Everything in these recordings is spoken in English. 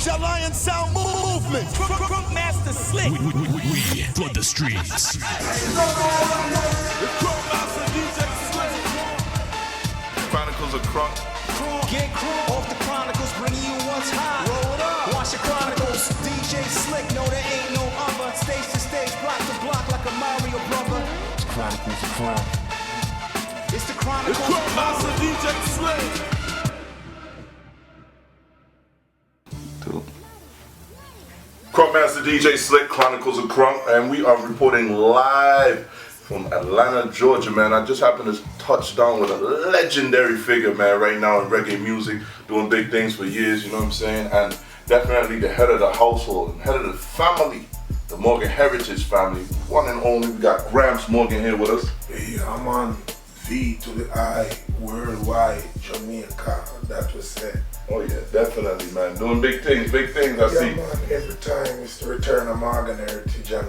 Your Lion Sound Movement. Krunkmaster slick. We flood the streets. Chronicles of Krunk. Get crunk off the Chronicles, bringing you what's hot. Roll it up. Watch your Chronicles. DJ Slick, no there ain't no other. Stage to stage, block to block like a Mario brother. It's Chronicles of Krunk. It's the Chronicles. Krunkmaster DJ Slick. Krunkmaster DJ Slick, Chronicles of Krunk, and we are reporting live from Atlanta, Georgia, man. I just happened to touch down with a legendary figure, man, right now in reggae music, doing big things for years, you know what I'm saying? And definitely the head of the household, head of the family, the Morgan Heritage family, one and only. We got Gramps Morgan here with us. Hey, I'm on V to the I, worldwide, Jamaica, that was said. Oh yeah, definitely, man. Doing big things, I see. Yeah, man, every time it's the return of Morgan Heritage and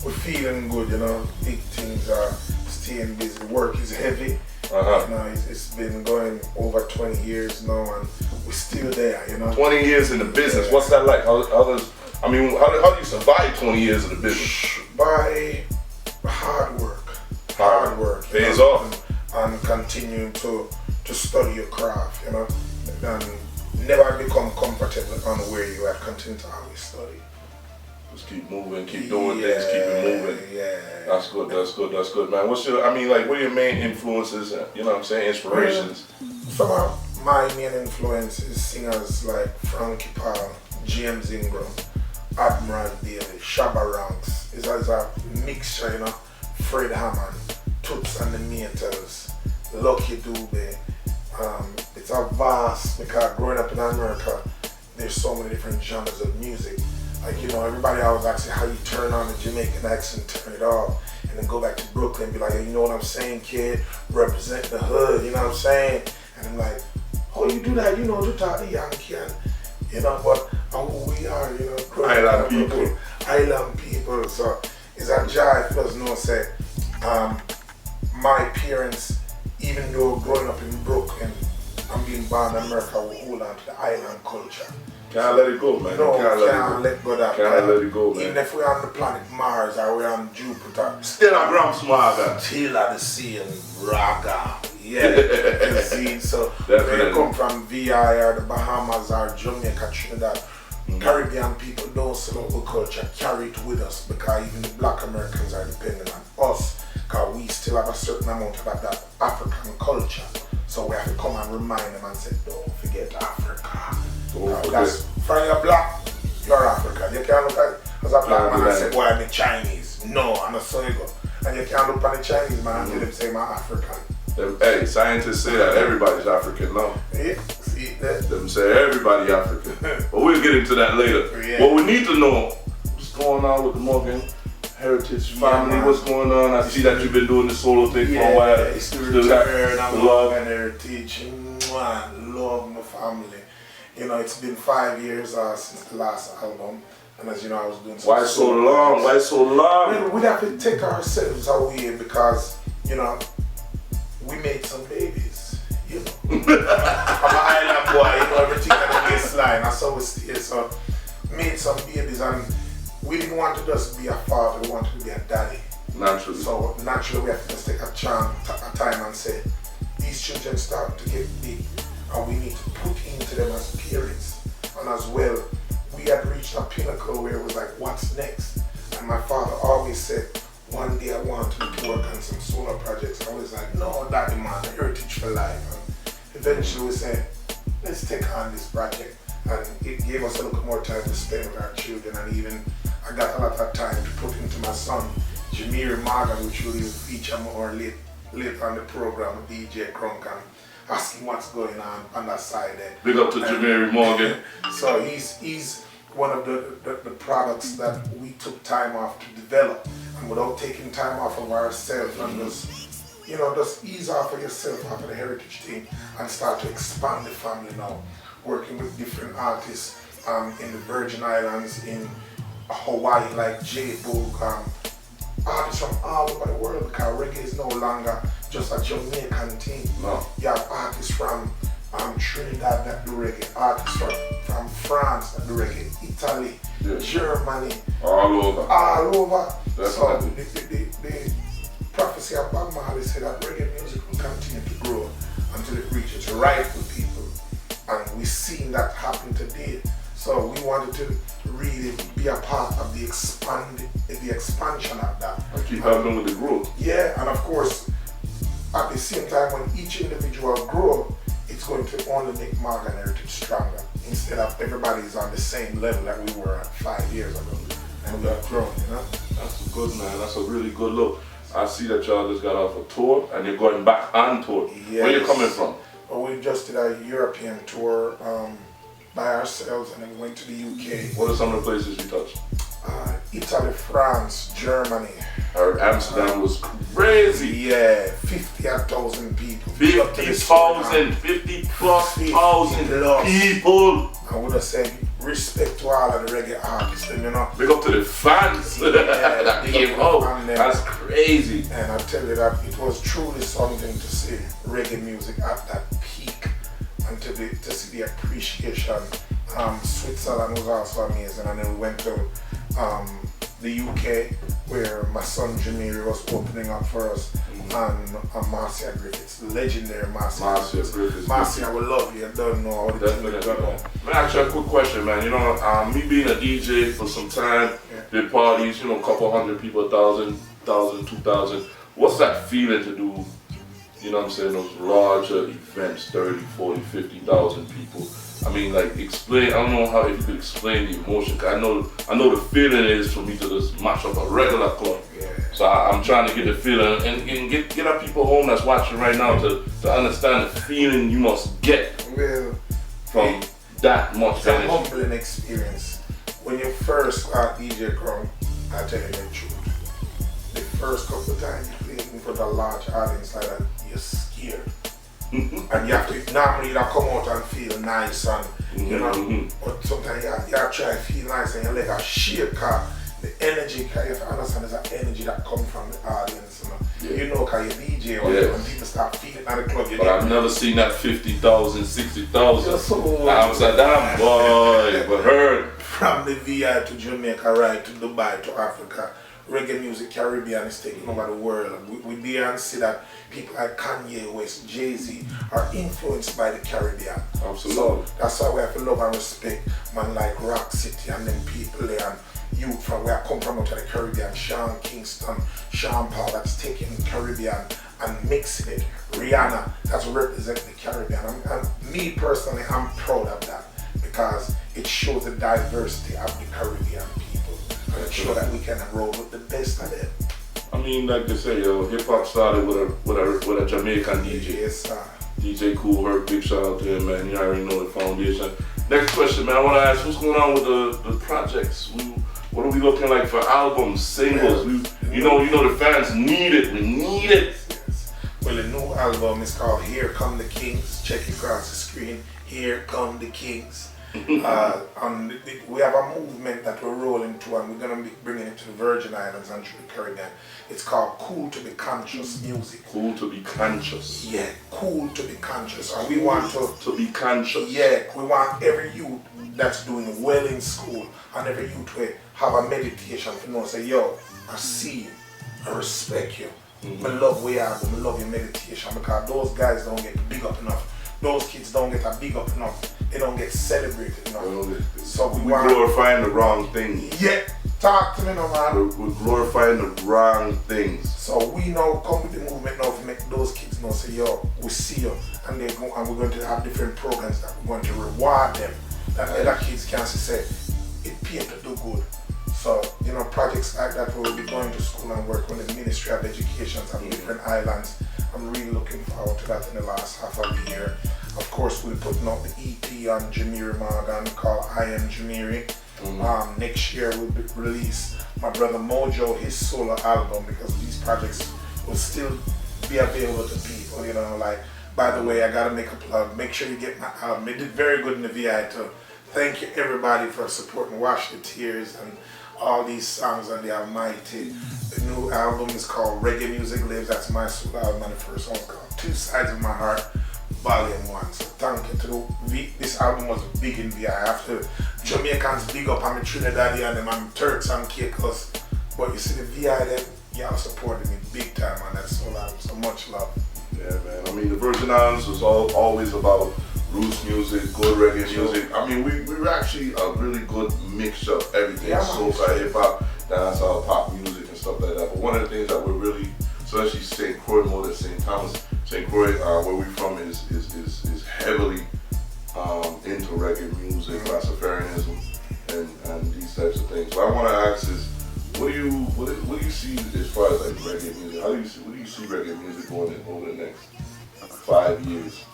we're feeling good, you know. Big things are staying busy. Work is heavy. You know, it's been going over 20 years now and we're still there, you know. 20 years in the business, Yeah. what's that like? How do you survive 20 years in the business? By hard work. Hard work. you Pays know, off. And continuing to study your craft, you know. And never become comfortable on where you are. Continue to always study. Just keep moving, keep doing things, keep it moving. Yeah. That's good, man. What are your main influences, you know what I'm saying, inspirations? Some of my main influences, singers like Frankie Paul, James Ingram, Admiral Daly, Shabba Ranks. It's a mixture, you know. Fred Hammond, Toots and the Metals, Lucky Dube. It's a vast, because growing up in America, there's so many different genres of music. Like, you know, everybody always asks you how you turn on the Jamaican accent, turn it off, and then go back to Brooklyn and be like, hey, you know what I'm saying, kid? Represent the hood, you know what I'm saying? And I'm like, oh, you do that, you know, you talk to Yankee, and, you know, but who we are, you know, Island people. Island people. So it's a joy if you doesn't know, say, my parents, even though growing up in Brooklyn, I'm being born in America, we hold on to the island culture. Can't let it go, man. No, Can't let go of that. Can't let it go, man. Even if we're on the planet Mars or we're on Jupiter, Still a Gramps Morgan. still at the same raga. Yeah, you see, so when you come from VI or the Bahamas or Jamaica, Trinidad, Caribbean people don't sell our culture, carry it with us, because even the black Americans are dependent on us, because we still have a certain amount of that African culture. So we have to come and remind them and say, don't forget Africa. Because from you're black, you're African. You can't look at it as a black man and say, boy, I'm Chinese. No, I'm a so you go. And you can't look at the Chinese man and tell them say, I'm African. Hey, scientists say that everybody's African now. Yeah, see that? Them say everybody African. But we'll get into that later. Yeah. What we need to know, what's going on with the Morgan Heritage family, man. what's going on? I see that you've been doing the solo thing for a while. It's the Still got return of the love. Morgan Heritage. Mwah, love my family. You know, it's been 5 years since the last album. And as you know, I was doing some Why so long? Why so long? Well, we have to take ourselves away because, you know, we made some babies, you know. I'm an island boy, you know, everything on the waistline. That's how we stay. So, made some babies and we didn't want to just be a father, we wanted to be a daddy. Naturally. So, naturally, we have to just take a time and say, these children start to get big and we need to put into them as parents. And as well, we had reached a pinnacle where it was like, what's next? And my father always said, one day I wanted to work on some solo projects. I was like, no, daddy man, heritage for life. And eventually we said, let's take on this project. And it gave us a little more time to spend with our children. And even I got a lot of time to put into my son, Jameer Morgan, which will feature more later on the program, DJ Krunk, and ask him what's going on that side there. Big up to Jameer Morgan. So he's one of the products that we took time off to develop, and without taking time off of ourselves and just ease off of yourself, off of the heritage thing, and start to expand the family now, working with different artists in the Virgin Islands, in Hawaii, like J-Boog, artists from all over the world, because reggae is no longer just a Jamaican thing. No. You have artists from Trinidad that do reggae, artists from France that do reggae, Italy, Yeah. Germany, All over. all over. So Definitely. the prophecy of Bob Marley said that reggae music will continue to grow until it reaches rightful people. And we've seen that happen today. So we wanted to really be a part of the expansion of that. I keep helping with the growth. Yeah, and of course, at the same time, when each individual grow, it's going to only make Morgan Heritage stronger. Instead of everybody's on the same level that we were 5 years ago. And we are growing, you know? That's good, man. That's a really good look. I see that y'all just got off a tour and you're going back on tour. Yes. Where you coming from? Well, we just did a European tour by ourselves, and then we went to the UK. What are some of the places you touched? Italy, France, Germany. I heard Amsterdam was crazy. Yeah, 50,000 people. 50,000, 50 plus 1,000 people. I would have said respect to all of the reggae artists, and you know. Big up to the fans that came out. That's crazy. And I tell you that it was truly something to see reggae music at that peak, and to see the appreciation. Switzerland was also amazing, and then we went to the UK where my son Jamiri was opening up for us, and Marcia Griffiths, legendary Marcia Griffiths. Marcia, I will love you. I don't know how the thing is going on. Man, actually, a quick question, man. You know, me being a DJ for some time, did parties, you know, a couple hundred people, 1,000, 2,000. What's that feeling to do, you know what I'm saying, those larger events, 30, 40, 50,000 people? I mean, like, explain, I don't know how, if you could explain the emotion, cause I know the feeling is for me to just match up a regular club. Yeah. So I'm trying to get the feeling and get our people home that's watching right now to understand the feeling you must get from that much It's a energy. humbling experience. When you first start DJ Krunk, I tell you the truth. The first couple of times you play in front of a large audience like that, you're scared. And you have to normally come out and feel nice and you know, but sometimes you have to try to feel nice and your leg a shake, the energy, you have to understand there's an energy that comes from the audience, you know. You know, cause you DJ or when people start feeling at the club. But I've never seen that 50,000, 60,000. So Amsterdam, boy, but heard. From the VI to Jamaica, right to Dubai to Africa, reggae music, Caribbean is taking over the world. We dare and see that people like Kanye West, Jay-Z are influenced by the Caribbean. Absolutely. So that's why we have to love and respect man like Rock City and then people there and youth from where I come from out of the Caribbean, Sean Kingston, Sean Paul that's taking the Caribbean and mixing it. Rihanna that's representing the Caribbean. And me personally, I'm proud of that because it shows the diversity of the Caribbean people. And it shows that we can roll with the best of them. I mean, like they say, hip hop started with a Jamaican DJ. Yes, sir. DJ Cool Herc, big shout out to him, man. You already know the foundation. Next question, man. I want to ask, what's going on with the projects? What are we looking like for albums, singles? You know, the fans need it. We need it. Yes. Well, the new album is called Here Come the Kings. Check it across the screen. Here Come the Kings. We have a movement that we're rolling to, and we're going to be bringing it to the Virgin Islands and to the Caribbean. It's called Cool to be Conscious Music. Cool to be conscious. Yeah, cool to be conscious. And we want to be conscious. Yeah, we want every youth that's doing well in school and every youth to have a meditation to know, say, yo, I see you, I respect you. I love where you are, I love your meditation because those guys don't get big up enough. Those kids don't get a big up enough. They don't get celebrated enough. So we want glorifying the wrong things. Yeah, talk to me now, man. We're glorifying the wrong things. So we now come with the movement now to make those kids know, say, yo, we see you, and they go, and we're going to have different programs that we're going to reward them. That other kids can say, it pays to do good. So, you know, projects like that where we'll be going to school and work with the Ministry of Education on different islands. I'm really looking forward to that in the last half of the year. Of course, we're putting out the EP on Jamiri Morgan called I Am Jamiri. Next year we'll release my brother Mojo, his solo album, because these projects will still be available to people, you know, like, by the way, I gotta make a plug. Make sure you get my album. It did very good in the VI too. Thank you everybody for supporting Wash the Tears and all these songs on the Almighty. The new album is called Reggae Music Lives. That's my solo album, and the first one's called Two Sides of My Heart. Volume 1. So thank you to this album was big in VI. After Jamaicans big up, I'm a Trinidadian, them I'm Turks and Caicos. But you see the VI them, y'all supported me big time on that soul album. So much love. Yeah, man. I mean, the Virgin Islands was always about roots music, good reggae music. I mean, we were actually a really good mixture of everything. Yeah, soca, hip hop, dancehall, pop music and stuff like that. But one of the things that we're really, especially St. Croix more than St. Thomas, St. Croix, where we're from is heavily into reggae music, Rastafarianism, and these types of things. What I want to ask is, what do you see as far as like reggae music? What do you see reggae music going in over the next 5 years?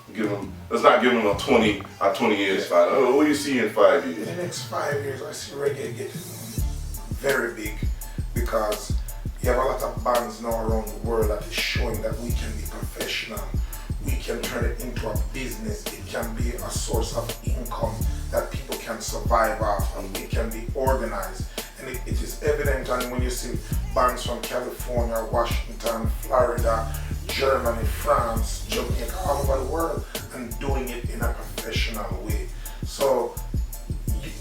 Let's not give them a 20 years. What do you see in 5 years? In the next 5 years, I see reggae getting very big because you have a lot of bands now around the world that is showing that we can be professional. We can turn it into a business. It can be a source of income that people can survive off, and it can be organized. And it is evident, and when you see bands from California, Washington, Florida, Germany, France, Jamaica, all over the world, and doing it in a professional way. So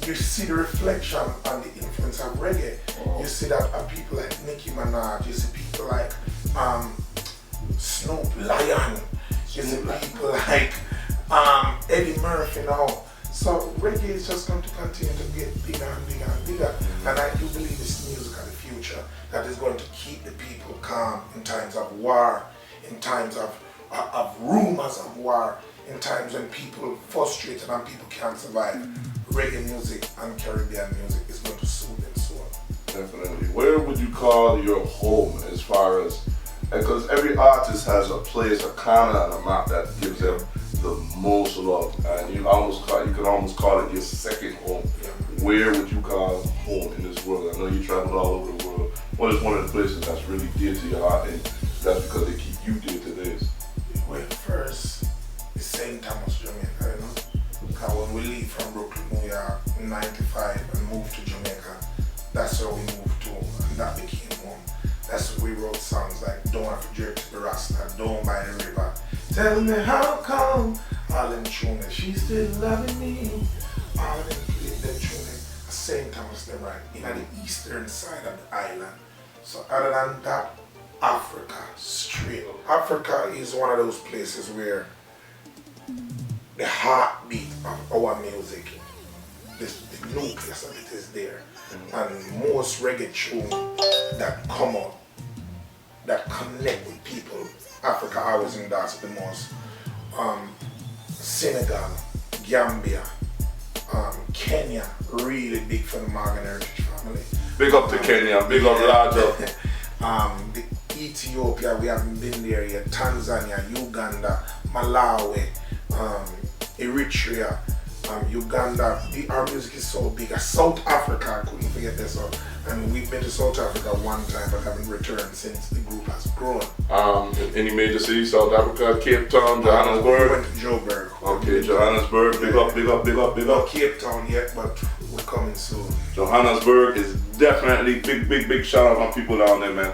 you see the reflection on the influence of reggae. You see that people like Nicki Minaj, you see people like Snoop Lion, you see people like Eddie Murphy now. So reggae is just going to continue to get bigger and bigger and bigger. And I do believe it's music of the future that is going to keep the people calm in times of war, in times of rumors of war, in times when people are frustrated and people can't survive. Reggae music and Caribbean music is going to soothe them soul. Definitely. Where would you call your home as far as, because every artist has a place, a corner on the map that gives them the most love, and you can almost call it your second home. Yeah. Where would you call home in this world? I know you travel all over the world. What is one of the places that's really dear to your heart, and that's because they keep you dear to theirs? Well, first is St. Thomas, Jamaica, you know. Because when we leave from Brooklyn, New York in '95 and moved to Jamaica, that's where we moved to, and that became home. That's where we wrote songs like Don't Have to Jerk to the Rasta, Down by the River, Tell Me How Come, all them tunes, She's Still Loving Me, all of them played them tunes. St. Thomas, them right, in the eastern side of the island. So other than that, Africa, straight. Africa is one of those places where the heartbeat of our music, the nucleus of it is there. And most reggae tunes that come out, that connect with people, Africa always in that's the most. Senegal, Gambia, Kenya, really big for the Morgan Heritage family. Big up to Kenya, big up larger. The Ethiopia, we haven't been there yet. Tanzania, Uganda, Malawi, Eritrea, Uganda. Our music is so big. South Africa, I couldn't forget this one. And we've been to South Africa one time but haven't returned since the group has grown. Any major cities, South Africa, Cape Town, Johannesburg? We went to Joburg. Okay, Johannesburg, big up, big up, big up, big Not up. Cape Town yet, but we're coming soon. Johannesburg is definitely big shout out on people down there, man.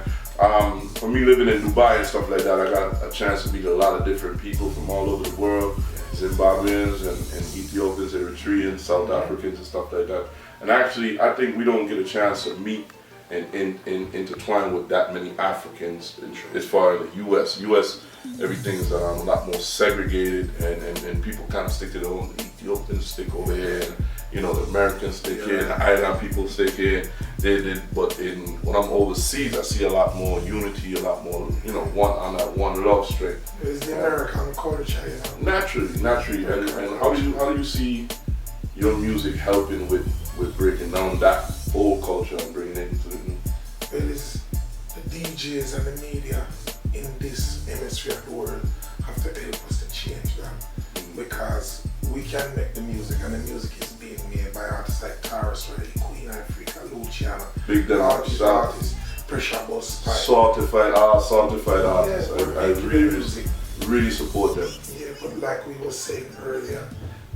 For me living in Dubai and stuff like that, I got a chance to meet a lot of different people from all over the world. Zimbabweans and Ethiopians, Eritreans, South Africans and stuff like that. And actually, I think we don't get a chance to meet and intertwine with that many Africans as far as the U.S. U.S. everything's a lot more segregated, and people kind of stick to their own. Ethiopians stick over here, and, you know, the Americans stick here, and the island people stick here. But when I'm overseas, I see a lot more unity, a lot more, you know, one love string. It's the American culture, you know. Naturally, and how do you see your music helping with breaking down that old culture and bringing it into the new? Well, it's the DJs and the media in this hemisphere of the world have to help us to change that, because we can make the music, and the music is being made by artists like Taras Riley, Queen Africa, Luciano, Big them all these artists, Pressure Bus, certified artists. Yeah, I really support them. Yeah, but like we were saying earlier,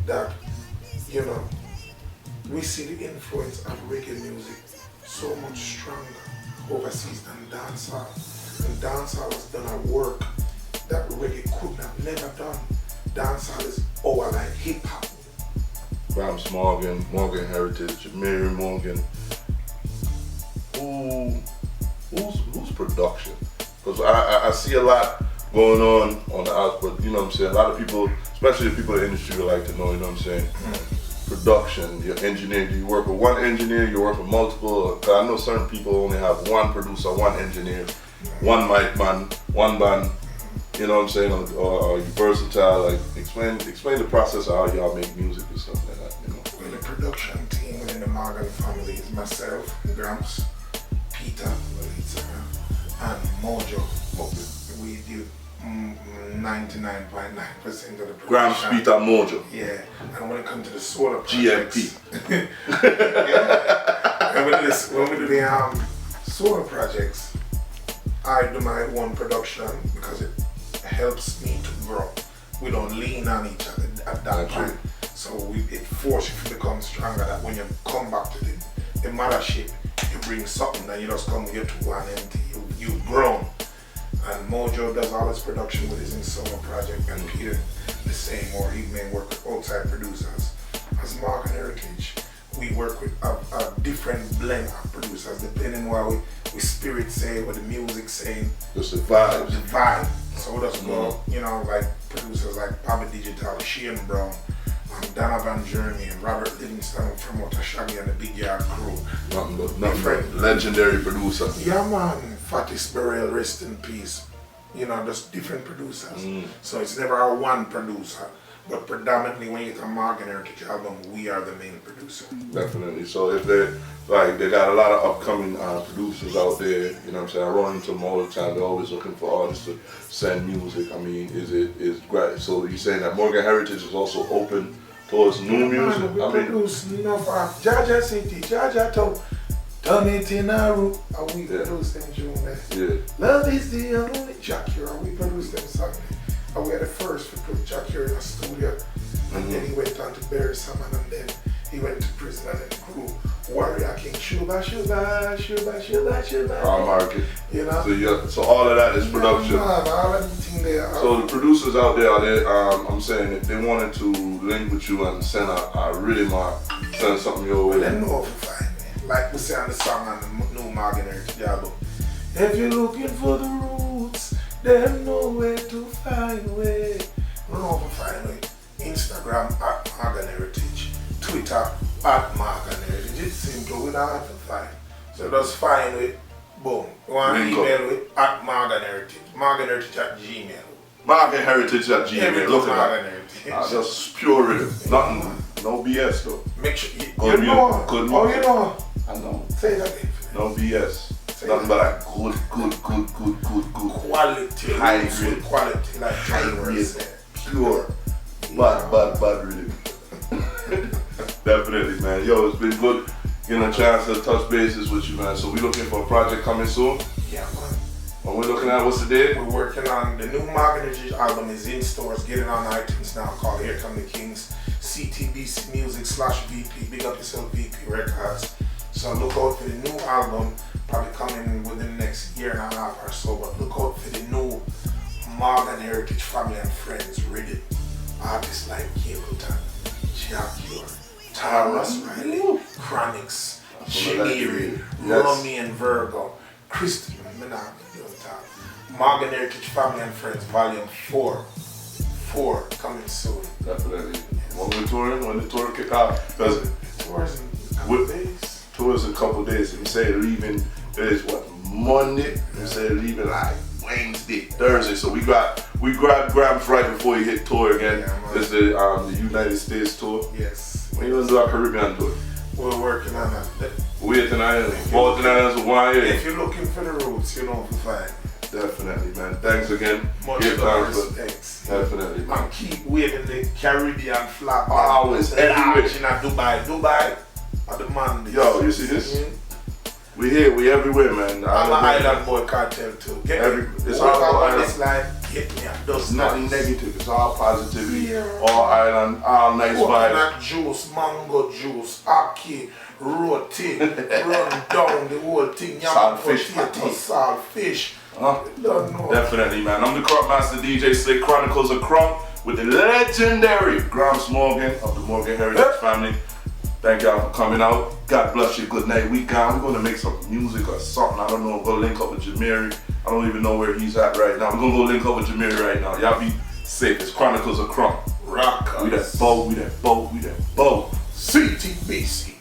that, you know, we see the influence of reggae music so much stronger overseas than dancehall. And dancehall has done a work that reggae could have never done, dancehall is over like hip hop. Gramps Morgan, Morgan Heritage, Mary Morgan. Who's production? Because I see a lot going on the output, you know what I'm saying? A lot of people, especially the people in the industry, would like to know, you know what I'm saying? Production, your engineer, do you work with one engineer, you work with multiple? Cause I know certain people only have one producer, one engineer, one mic man, one band, you know what I'm saying? Or you versatile, like explain the process of how y'all make music and stuff like that, you know? Well, the production team within the Morgan family is myself, Gramps, Peter, and Mojo. We do 99.9% of the production. Gramps, Peter, Mojo. Yeah, and when it comes to the solar projects, GMP. and when we do the solar projects, I do my own production because it helps me to grow. We don't lean on each other at that point. So it forces you to become stronger, that when you come back to the mothership, you bring something and you just come here to one empty. You've grown. And Mojo does all his production with his solo project, and Peter the same, or he may work with outside producers. As Morgan Heritage, we work with a different blend of producers depending what we spirit say, what the music saying. Just the vibe. The vibe. So it doesn't go, you know, like producers like Papa Digital, Shane Brown, Donovan Jeremy, and Robert Livingston from Shaggy and the Big Yard Crew. Nothing but legendary producer. Yeah man, Fatis Burrell, rest in peace. You know, there's different producers. So it's never our one producer. But predominantly when you come Morgan Heritage album, we are the main producer. Definitely. So if they got a lot of upcoming producers out there, you know what I'm saying? I run into them all the time. They're always looking for artists to send music. I mean, is great. So you're saying that Morgan Heritage is also open towards new music? Man, we produce, you know, for Jaja City, Jaja Town, Done It in a Room, and we produce them June. Yeah. Love is the only Shakira, we produce them Sunday. And we had the first to put Shakira in a studio, and then he went on to bury someone, and then he went to prison, and then the crew, Warrior King, Shuba, Shuba, Shuba, Shuba, Shuba. Our market. You know? So all of that is production. Yeah, man, all everything there. So the producers out there, I'm saying if they wanted to link with you and send a rhythm or send something your way. Well, they know how to find me. Like we say on the song on the new Morgan Heritage album. If you're looking for the roots, they know where to find way. You know how to find me. Instagram at Morgan Heritage, Twitter at Morgan Heritage. It's simple, we don't have to find. So just find it, boom. You want to email it at Morgan Heritage. Morgan Heritage at Gmail. Morgan Heritage at Gmail. Look at Morgan that. Heritage. Just pure rhythm. Nothing, no BS though. Make sure you Good music. know. Good Oh, music. you know. I know. Say that again. No BS. Nothing but like good. Quality. High Good grade. quality. Like High Johnny grade. was saying. Pure. Bad rhythm. Definitely, man. Yo, it's been good getting a chance to touch bases with you, man. So we looking for a project coming soon. Yeah, man. What we're looking at, what's the date? We're working on the new Morgan Heritage album is in stores. Get it on iTunes now. Called Here Come the Kings. CTBC Music /VP. Big up yourself, VP Records. So look out for the new album. Probably coming within the next year and a half or so. But look out for the new Morgan Heritage Family and Friends rhythm. Artists like Ableton, Jackie, Taurus Riley, Chronics, Janiri, Romy and Virgo, Christian Minami, Morgan Heritage Family and Friends Volume 4 coming soon. Definitely. When the tour kick off, because Tours in a couple days. Tours a couple days. You say leaving is what, Monday? You say leaving like Wednesday, Thursday. So we grabbed Gramps right before he hit tour again. Yeah, This is the United States tour. Yes. When you gonna do our Caribbean tour? We're working on that. Waiting Islands, Baltic Islands, Hawaii. If you're looking for the roots, you know who to find. Definitely, man. Thanks again. Much Give love, thanks, but thanks. definitely, man. And keep waving the Caribbean flag. Always, everywhere. In Dubai, at the man. Yo, you see this? We here, we everywhere, man. I'm an island boy cartel too. Get It's all about island. this line, get me a It's nothing negative. It's all positivity. Yeah. All island, all nice vibes. Coconut juice, mango juice, ackee, roti, run down the whole thing. Salt fish, Salt fish. Huh? Don't know. Definitely, man. I'm the Krunkmaster DJ Slick, Chronicles of Krunk. with the legendary Gramps Morgan of the Morgan Heritage family. Thank y'all for coming out. God bless you. Good night. We gone. We're gonna make some music or something. I don't know. I'm gonna link up with Jamiri. I don't even know where he's at right now. We're gonna go link up with Jamiri right now. Y'all be safe. It's Chronicles of Krunk. Rock. We that boat. We that boat. We that boat. CTBC.